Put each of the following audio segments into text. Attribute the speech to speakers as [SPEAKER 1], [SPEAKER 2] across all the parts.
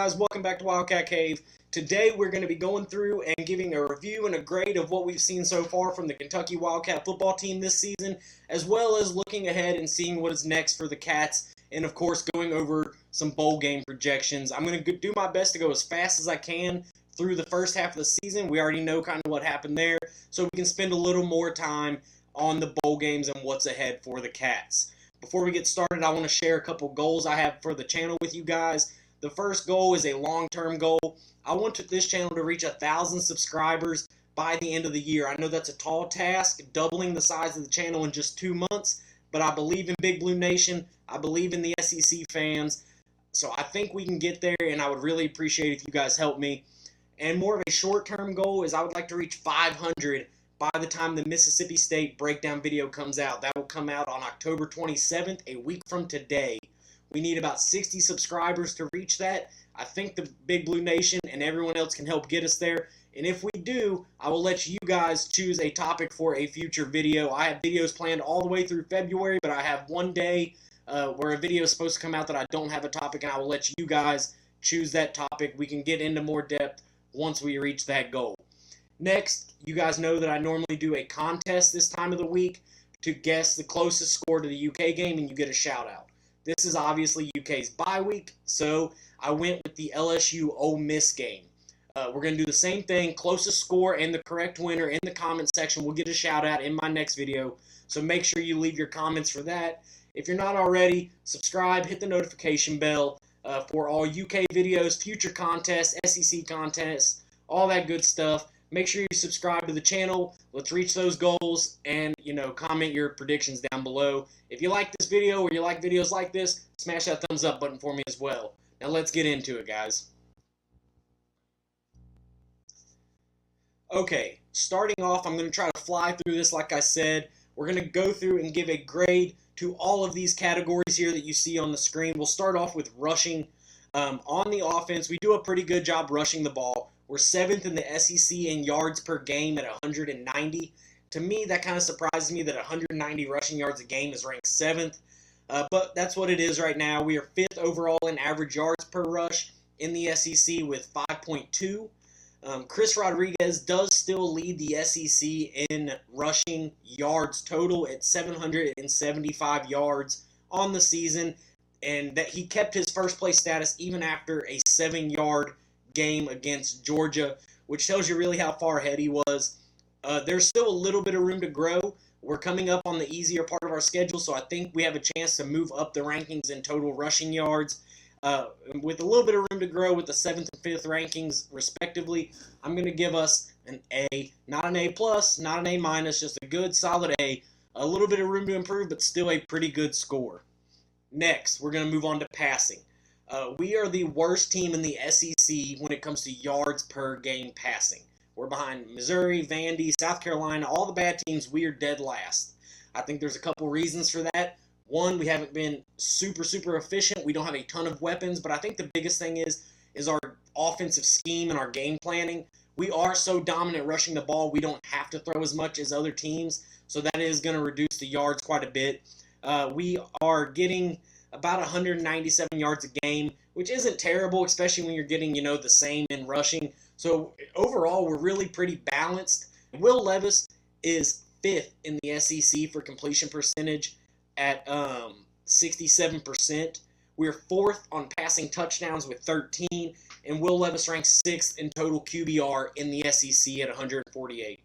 [SPEAKER 1] guys? Welcome back to Wildcat Cave. Today we're going to be going through and giving a review and a grade of what we've seen so far from the Kentucky Wildcat football team this season, as well as looking ahead and seeing what is next for the Cats, and of course going over some bowl game projections. I'm going to do my best to go as fast as I can through the first half of the season. We already know kind of what happened there, so we can spend a little more time on the bowl games and what's ahead for the Cats. Before we get started, I want to share a couple goals I have for the channel with you guys. The first goal is a long-term goal. I want this channel to reach 1,000 subscribers by the end of the year. I know that's a tall task, doubling the size of the channel in just 2 months, but I believe in Big Blue Nation. I believe in the SEC fans. So I think we can get there, and I would really appreciate if you guys help me. And more of a short-term goal is I would like to reach 500 by the time the Mississippi State breakdown video comes out. That will come out on October 27th, a week from today. We need about 60 subscribers to reach that. I think the Big Blue Nation and everyone else can help get us there. And if we do, I will let you guys choose a topic for a future video. I have videos planned all the way through February, but I have one day where a video is supposed to come out that I don't have a topic, and I will let you guys choose that topic. We can get into more depth once we reach that goal. Next, you guys know that I normally do a contest this time of the week to guess the closest score to the UK game, and you get a shout out. This is obviously UK's bye week, so I went with the LSU Ole Miss game. We're going to do the same thing, closest score and the correct winner in the comment section. We'll get a shout out in my next video, so make sure you leave your comments for that. If you're not already, subscribe, hit the notification bell for all UK videos, future contests, SEC contests, all that good stuff. Make sure you subscribe to the channel. Let's reach those goals, and comment your predictions down below. If you like this video or you like videos like this, smash that thumbs up button for me as well. Now let's get into it, guys. Okay, starting off, I'm going to try to fly through this like I said. We're going to go through and give a grade to all of these categories here that you see on the screen. We'll start off with rushing. On the offense, we do a pretty good job rushing the ball. We're 7th in the SEC in yards per game at 190. To me, that kind of surprises me that 190 rushing yards a game is ranked 7th. But that's what it is right now. We are 5th overall in average yards per rush in the SEC with 5.2. Chris Rodriguez does still lead the SEC in rushing yards total at 775 yards on the season. And that he kept his first place status even after a 7-yard game against Georgia, which tells you really how far ahead he was. There's still a little bit of room to grow. We're coming up on the easier part of our schedule, so I think we have a chance to move up the rankings in total rushing yards. With a little bit of room to grow with the 7th and 5th rankings, respectively, I'm going to give us an A. Not an A+, not an A-, just a good, solid A. A little bit of room to improve, but still a pretty good score. Next, we're going to move on to passing. We are the worst team in the SEC when it comes to yards per game passing. We're behind Missouri, Vandy, South Carolina, all the bad teams. We are dead last. I think there's a couple reasons for that. One, we haven't been super efficient. We don't have a ton of weapons, but I think the biggest thing is our offensive scheme and our game planning. We are so dominant rushing the ball, we don't have to throw as much as other teams, so that is going to reduce the yards quite a bit. We are getting about 197 yards a game, which isn't terrible, especially when you're getting, the same in rushing. So overall, we're really pretty balanced. Will Levis is 5th in the SEC for completion percentage at 67%. We're 4th on passing touchdowns with 13, and Will Levis ranks 6th in total QBR in the SEC at 148.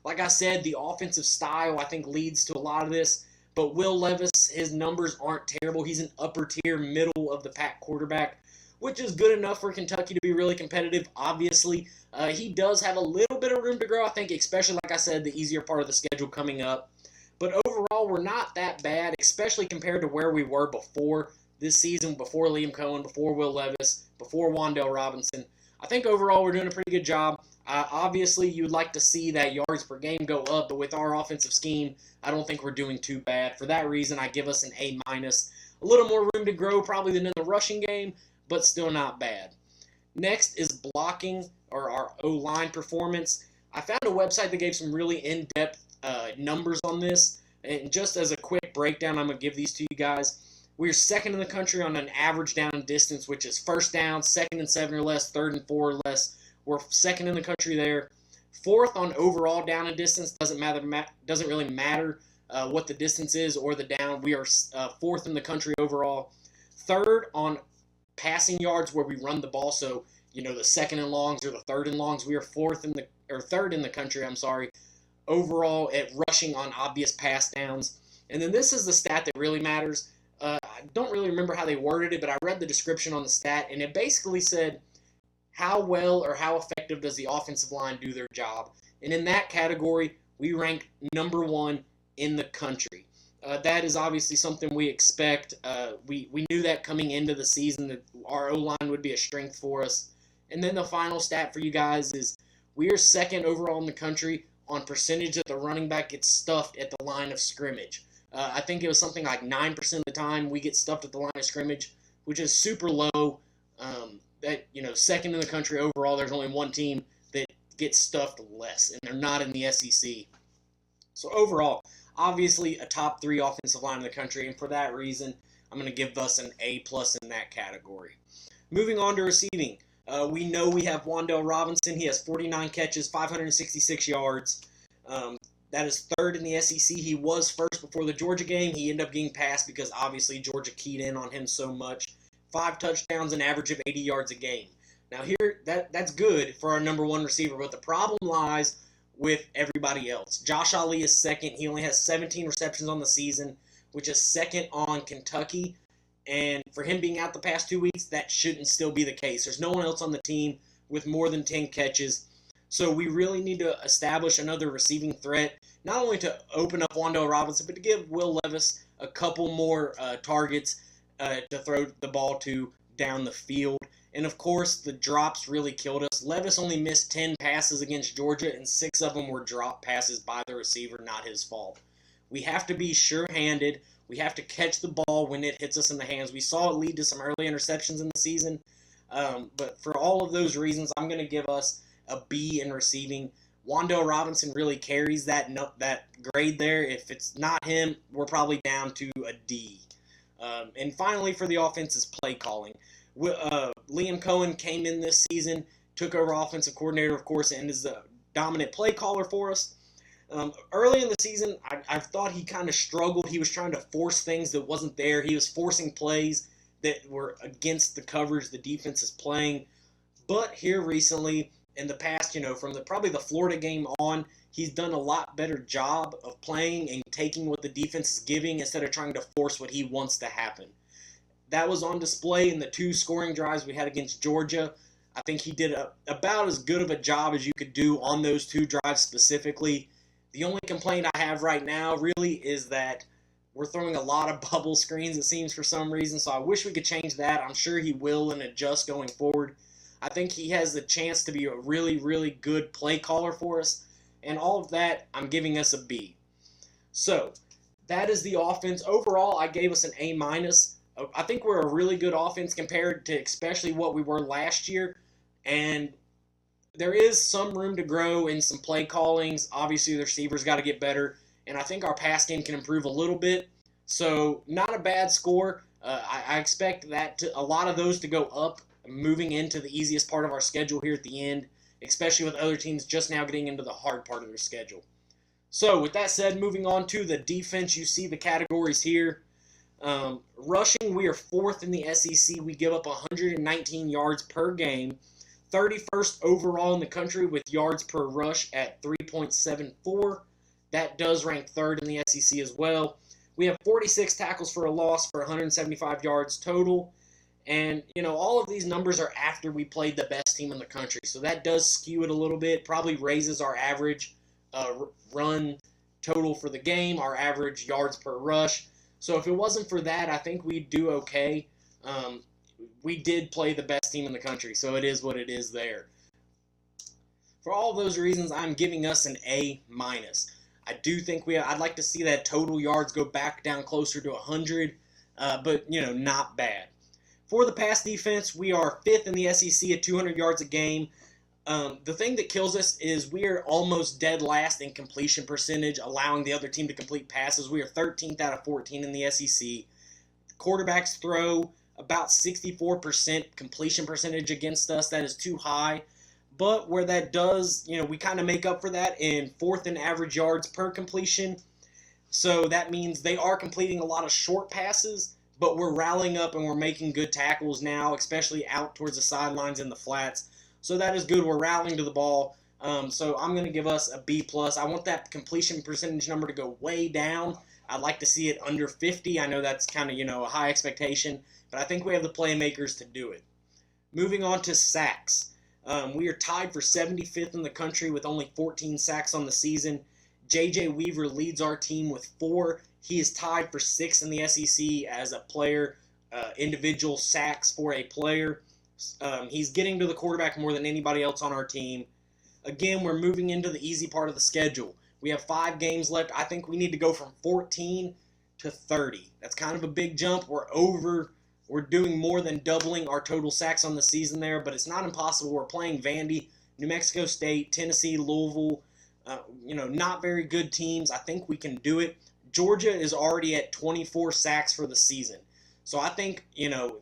[SPEAKER 1] Like I said, the offensive style, I think, leads to a lot of this. But Will Levis, his numbers aren't terrible. He's an upper-tier, middle-of-the-pack quarterback, which is good enough for Kentucky to be really competitive. Obviously, he does have a little bit of room to grow, I think, especially, like I said, the easier part of the schedule coming up. But overall, we're not that bad, especially compared to where we were before this season, before Liam Cohen, before Will Levis, before Wan'Dale Robinson. I think overall we're doing a pretty good job. Obviously, you'd like to see that yards per game go up, but with our offensive scheme, I don't think we're doing too bad. For that reason, I give us an A-. A little more room to grow probably than in the rushing game, but still not bad. Next is blocking, or our O-line performance. I found a website that gave some really in-depth numbers on this, and just as a quick breakdown, I'm going to give these to you guys. We're second in the country on an average down and distance, which is first down, second and 7 or less, third and 4 or less. We're second in the country there. Fourth on overall down and distance. Doesn't really matter what the distance is or the down. We are fourth in the country overall. Third on passing yards where we run the ball. So the second and longs or the third and longs. We are third in the country. Overall at rushing on obvious pass downs. And then this is the stat that really matters. I don't really remember how they worded it, but I read the description on the stat, and it basically said how well or how effective does the offensive line do their job. And in that category, we rank number 1 in the country. That is obviously something we expect. We knew that coming into the season that our O-line would be a strength for us. And then the final stat for you guys is we are second overall in the country on percentage that the running back gets stuffed at the line of scrimmage. I think it was something like 9% of the time we get stuffed at the line of scrimmage, which is super low. Second in the country overall, there's only one team that gets stuffed less, and they're not in the SEC. So overall, obviously a top 3 offensive line in the country, and for that reason, I'm going to give us an A+ in that category. Moving on to receiving. We know we have Wan'Dale Robinson. He has 49 catches, 566 yards. That is third in the SEC. He was first before the Georgia game. He ended up getting passed because obviously Georgia keyed in on him so much. 5 touchdowns, an average of 80 yards a game. Now here, that's good for our number 1 receiver, but the problem lies with everybody else. Josh Ali is second. He only has 17 receptions on the season, which is second on Kentucky. And for him being out the past 2 weeks, that shouldn't still be the case. There's no one else on the team with more than 10 catches. So we really need to establish another receiving threat, not only to open up Wan'Dale Robinson, but to give Will Levis a couple more targets to throw the ball to down the field. And, of course, the drops really killed us. Levis only missed 10 passes against Georgia, and 6 of them were drop passes by the receiver, not his fault. We have to be sure-handed. We have to catch the ball when it hits us in the hands. We saw it lead to some early interceptions in the season. But for all of those reasons, I'm going to give us a B in receiving. Wan'Dale Robinson really carries that grade there. If it's not him, we're probably down to a D. And finally, for the offense is play calling. Liam Cohen came in this season, took over offensive coordinator, of course, and is the dominant play caller for us. Early in the season, I thought he kind of struggled. He was trying to force things that wasn't there. He was forcing plays that were against the coverage the defense is playing. But here recently, in the past, from probably the Florida game on, he's done a lot better job of playing and taking what the defense is giving instead of trying to force what he wants to happen. That was on display in the 2 scoring drives we had against Georgia. I think he did about as good of a job as you could do on those 2 drives specifically. The only complaint I have right now really is that we're throwing a lot of bubble screens, it seems, for some reason, so I wish we could change that. I'm sure he will and adjust going forward. I think he has the chance to be a really, really good play caller for us, and all of that, I'm giving us a B. So, that is the offense. Overall, I gave us an A-. I think we're a really good offense compared to especially what we were last year, and there is some room to grow in some play callings. Obviously, the receivers got to get better, and I think our pass game can improve a little bit. So, not a bad score. I expect a lot of those to go up moving into the easiest part of our schedule here at the end, especially with other teams just now getting into the hard part of their schedule. So, with that said, moving on to the defense, you see the categories here. Rushing, we are 4th in the SEC. We give up 119 yards per game. 31st overall in the country with yards per rush at 3.74. That does rank 3rd in the SEC as well. We have 46 tackles for a loss for 175 yards total. And, all of these numbers are after we played the best team in the country. So that does skew it a little bit. Probably raises our average run total for the game, our average yards per rush. So if it wasn't for that, I think we'd do okay. We did play the best team in the country, so it is what it is there. For all those reasons, I'm giving us an A-. I do think I'd like to see that total yards go back down closer to 100, but, not bad. For the pass defense, we are 5th in the SEC at 200 yards a game. The thing that kills us is we are almost dead last in completion percentage, allowing the other team to complete passes. We are 13th out of 14 in the SEC. quarterbacks throw about 64% completion percentage against us. That is too high. But where that does, we kind of make up for that in fourth and average yards per completion. So that means they are completing a lot of short passes, but we're rallying up and we're making good tackles now, especially out towards the sidelines and the flats. So that is good. We're rallying to the ball. So I'm going to give us a B+. I want that completion percentage number to go way down. I'd like to see it under 50. I know that's kind of, a high expectation, but I think we have the playmakers to do it. Moving on to sacks. We are tied for 75th in the country with only 14 sacks on the season. J.J. Weaver leads our team with 4. He is tied for 6th in the SEC as a player, individual sacks for a player. He's getting to the quarterback more than anybody else on our team. Again, we're moving into the easy part of the schedule. We have 5 games left. I think we need to go from 14 to 30. That's kind of a big jump. We're doing more than doubling our total sacks on the season there, but it's not impossible. We're playing Vandy, New Mexico State, Tennessee, Louisville, not very good teams. I think we can do it. Georgia is already at 24 sacks for the season. So I think,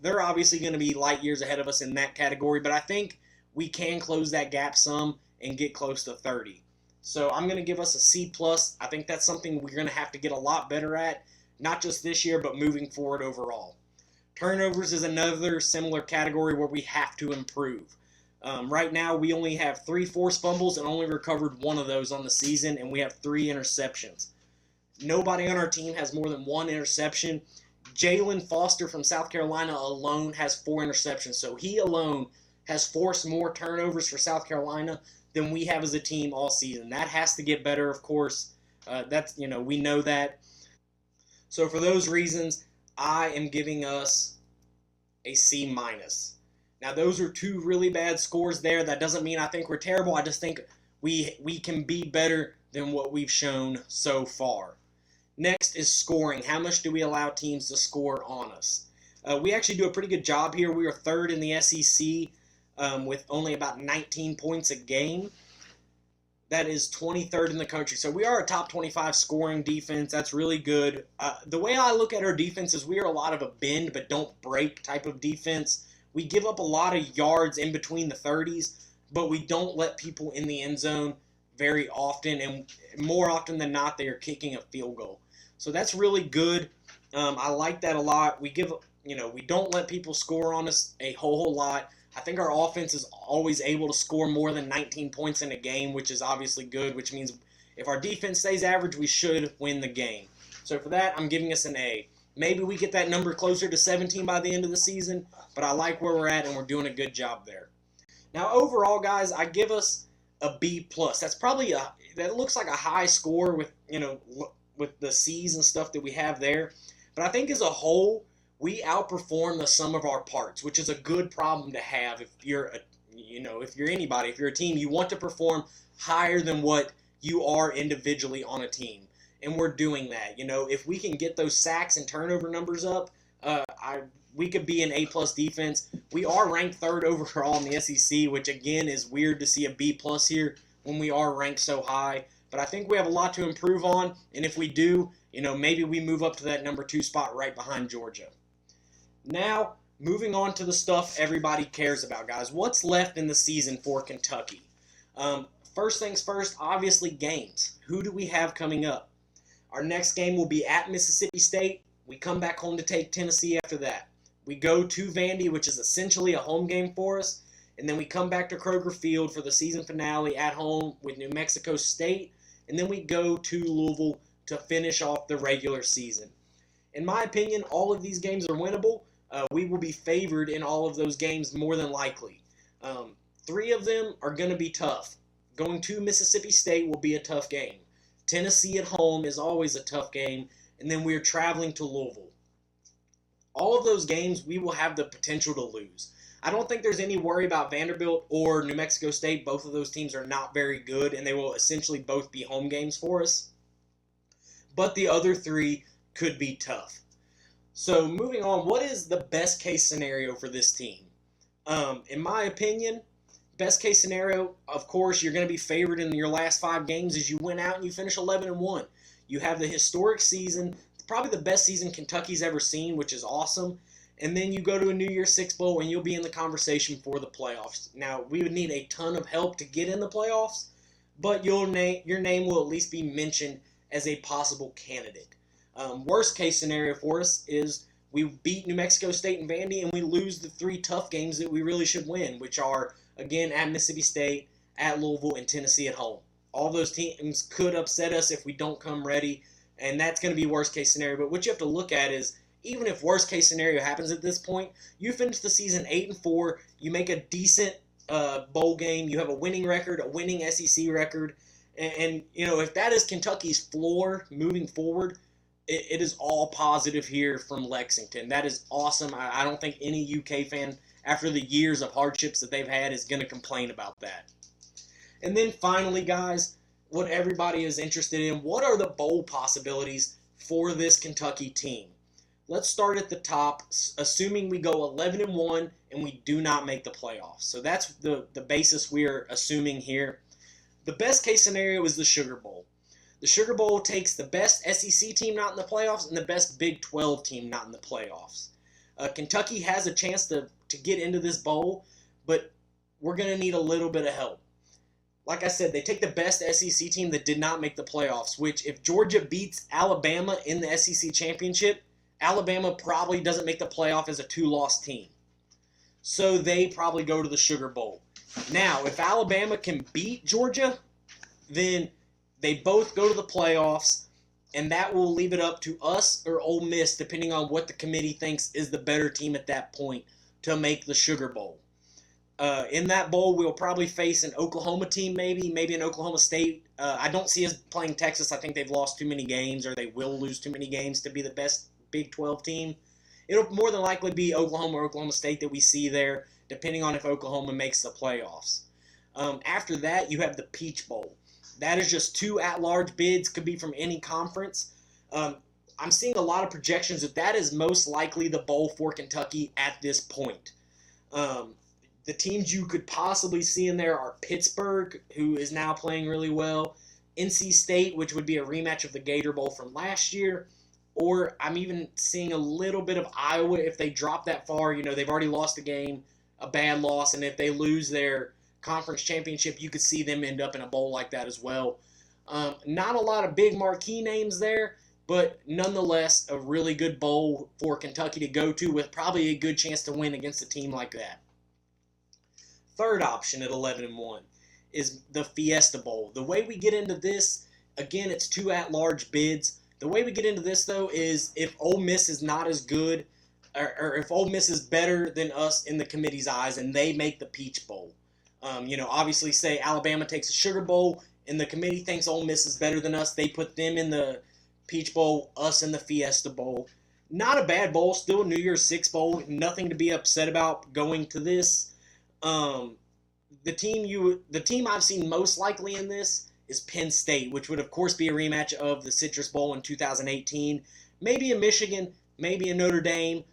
[SPEAKER 1] they're obviously going to be light years ahead of us in that category, but I think we can close that gap some and get close to 30. So I'm going to give us a C+. I think that's something we're going to have to get a lot better at, not just this year, but moving forward overall. Turnovers is another similar category where we have to improve. Right now, we only have 3 forced fumbles and only recovered 1 of those on the season, and we have 3 interceptions. Nobody on our team has more than 1 interception. Jalen Foster from South Carolina alone has 4 interceptions, so he alone has forced more turnovers for South Carolina than we have as a team all season. That has to get better, of course. We know that. So for those reasons, I am giving us a C-. Now, those are 2 really bad scores there. That doesn't mean I think we're terrible. I just think we can be better than what we've shown so far. Next is scoring. How much do we allow teams to score on us? We actually do a pretty good job here. We are 3rd in the SEC with only about 19 points a game. That is 23rd in the country. So we are a top 25 scoring defense. That's really good. The way I look at our defense is we are a lot of a bend but don't break type of defense. We give up a lot of yards in between the 30s, but we don't let people in the end zone very often, and more often than not, they are kicking a field goal. So that's really good. I like that a lot. We don't let people score on us a whole lot. I think our offense is always able to score more than 19 points in a game, which is obviously good, which means if our defense stays average, we should win the game. So for that, I'm giving us an A. Maybe we get that number closer to 17 by the end of the season, but I like where we're at, and we're doing a good job there. Now, overall, guys, I give us a B+. That's probably that looks like a high score with the C's and stuff that we have there. But I think as a whole, we outperform the sum of our parts, which is a good problem to have if you're anybody, if you're a team, you want to perform higher than what you are individually on a team. And we're doing that. If we can get those sacks and turnover numbers up, we could be an A+ defense. We are ranked 3rd overall in the SEC, which again is weird to see a B+ here when we are ranked so high. But I think we have a lot to improve on, and if we do, maybe we move up to that number 2 spot right behind Georgia. Now, moving on to the stuff everybody cares about, guys. What's left in the season for Kentucky? First things first, obviously games. Who do we have coming up? Our next game will be at Mississippi State. We come back home to take Tennessee after that. We go to Vandy, which is essentially a home game for us. And then we come back to Kroger Field for the season finale at home with New Mexico State. And then we go to Louisville to finish off the regular season. In my opinion, all of these games are winnable. We will be favored in all of those games more than likely. 3 of them are going to be tough. Going to Mississippi State will be a tough game. Tennessee at home is always a tough game, and then we're traveling to Louisville. All of those games, we will have the potential to lose. I don't think there's any worry about Vanderbilt or New Mexico State. Both of those teams are not very good, and they will essentially both be home games for us. But the other 3 could be tough. So moving on, what is the best case scenario for this team? In my opinion, best case scenario, of course, you're going to be favored in your last 5 games as you win out and you finish 11-1. You have the historic season, probably the best season Kentucky's ever seen, which is awesome. And then you go to a New Year's Six Bowl, and you'll be in the conversation for the playoffs. Now, we would need a ton of help to get in the playoffs, but your name will at least be mentioned as a possible candidate. Worst case scenario for us is we beat New Mexico State and Vandy, and we lose the 3 tough games that we really should win, which are, again, at Mississippi State, at Louisville, and Tennessee at home. All those teams could upset us if we don't come ready, and that's going to be worst case scenario. But what you have to look at is, even if worst case scenario happens at this point, you finish the season 8-4, you make a decent bowl game, you have a winning record, a winning SEC record, and if that is Kentucky's floor moving forward, it is all positive here from Lexington. That is awesome. I don't think any UK fan, after the years of hardships that they've had, is going to complain about that. And then finally, guys, what everybody is interested in, what are the bowl possibilities for this Kentucky team? Let's start at the top, assuming we go 11-1 and we do not make the playoffs. So that's the basis we're assuming here. The best case scenario is the Sugar Bowl. The Sugar Bowl takes the best SEC team not in the playoffs and the best Big 12 team not in the playoffs. Kentucky has a chance to get into this bowl, but we're going to need a little bit of help. Like I said, they take the best SEC team that did not make the playoffs, which if Georgia beats Alabama in the SEC championship, Alabama probably doesn't make the playoff as a 2-loss team. So they probably go to the Sugar Bowl. Now, if Alabama can beat Georgia, then they both go to the playoffs, and that will leave it up to us or Ole Miss, depending on what the committee thinks is the better team at that point, to make the Sugar Bowl. In that bowl, we'll probably face an Oklahoma team, maybe an Oklahoma State. I don't see us playing Texas. I think they've lost too many games, or they will lose too many games to be the best Big 12 team. It'll more than likely be Oklahoma or Oklahoma State that we see there, depending on if Oklahoma makes the playoffs. After that, you have the Peach Bowl. That is just 2 at-large bids, could be from any conference. I'm seeing a lot of projections that is most likely the bowl for Kentucky at this point. The teams you could possibly see in there are Pittsburgh, who is now playing really well, NC State, which would be a rematch of the Gator Bowl from last year, or I'm even seeing a little bit of Iowa if they drop that far. They've already lost a game, a bad loss, and if they lose their conference championship, you could see them end up in a bowl like that as well. Not a lot of big marquee names there, but nonetheless, a really good bowl for Kentucky to go to with probably a good chance to win against a team like that. Third option at 11-1 is the Fiesta Bowl. The way we get into this, again, it's 2 at-large bids. The way we get into this, though, is if Ole Miss is not as good, or if Ole Miss is better than us in the committee's eyes, and they make the Peach Bowl. Obviously, say Alabama takes a Sugar Bowl, and the committee thinks Ole Miss is better than us. They put them in the Peach Bowl, us in the Fiesta Bowl. Not a bad bowl, still a New Year's Six Bowl. Nothing to be upset about going to this. The team I've seen most likely in this is Penn State, which would of course be a rematch of the Citrus Bowl in 2018. Maybe a Michigan, maybe a Notre Dame.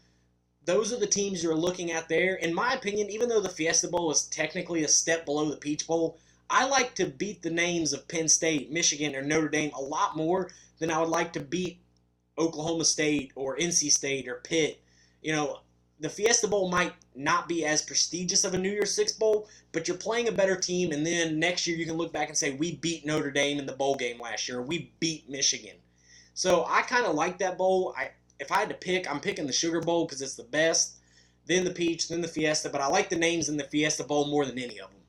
[SPEAKER 1] Those are the teams you're looking at there. In my opinion, even though the Fiesta Bowl is technically a step below the Peach Bowl, I like to beat the names of Penn State, Michigan, or Notre Dame a lot more than I would like to beat Oklahoma State or NC State or Pitt. The Fiesta Bowl might not be as prestigious of a New Year's Six Bowl, but you're playing a better team, and then next year you can look back and say, we beat Notre Dame in the bowl game last year, or we beat Michigan. So I kind of like that bowl. If I had to pick, I'm picking the Sugar Bowl because it's the best, then the Peach, then the Fiesta, but I like the names in the Fiesta Bowl more than any of them.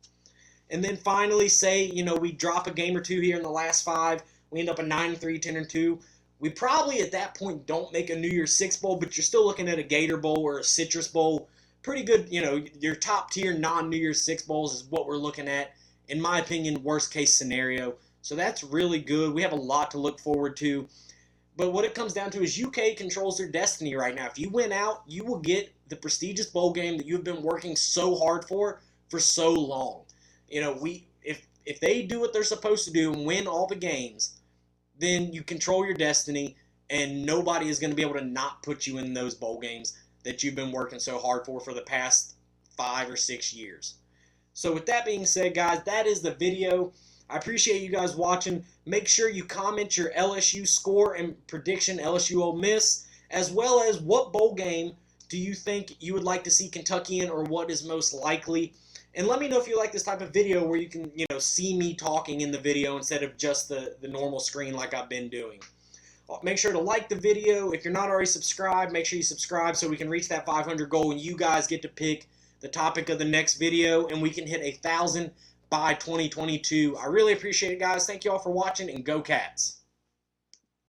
[SPEAKER 1] And then finally, say, we drop a game or two here in the last 5, we end up a 9-3, 10-2. We probably at that point don't make a New Year's Six Bowl, but you're still looking at a Gator Bowl or a Citrus Bowl. Pretty good, your top tier non-New Year's Six Bowls is what we're looking at. In my opinion, worst case scenario. So that's really good. We have a lot to look forward to. But what it comes down to is UK controls their destiny right now. If you win out, you will get the prestigious bowl game that you've been working so hard for so long. If they do what they're supposed to do and win all the games, then you control your destiny, and nobody is going to be able to not put you in those bowl games that you've been working so hard for the past 5 or 6 years. So with that being said, guys, that is the video. I appreciate you guys watching. Make sure you comment your LSU score and prediction, LSU Ole Miss, as well as what bowl game do you think you would like to see Kentucky in, or what is most likely. And let me know if you like this type of video where you can, see me talking in the video instead of just the normal screen like I've been doing. Make sure to like the video. If you're not already subscribed, make sure you subscribe so we can reach that 500 goal and you guys get to pick the topic of the next video and we can hit 1,000 by 2022. I really appreciate it, guys. Thank you all for watching, and go Cats.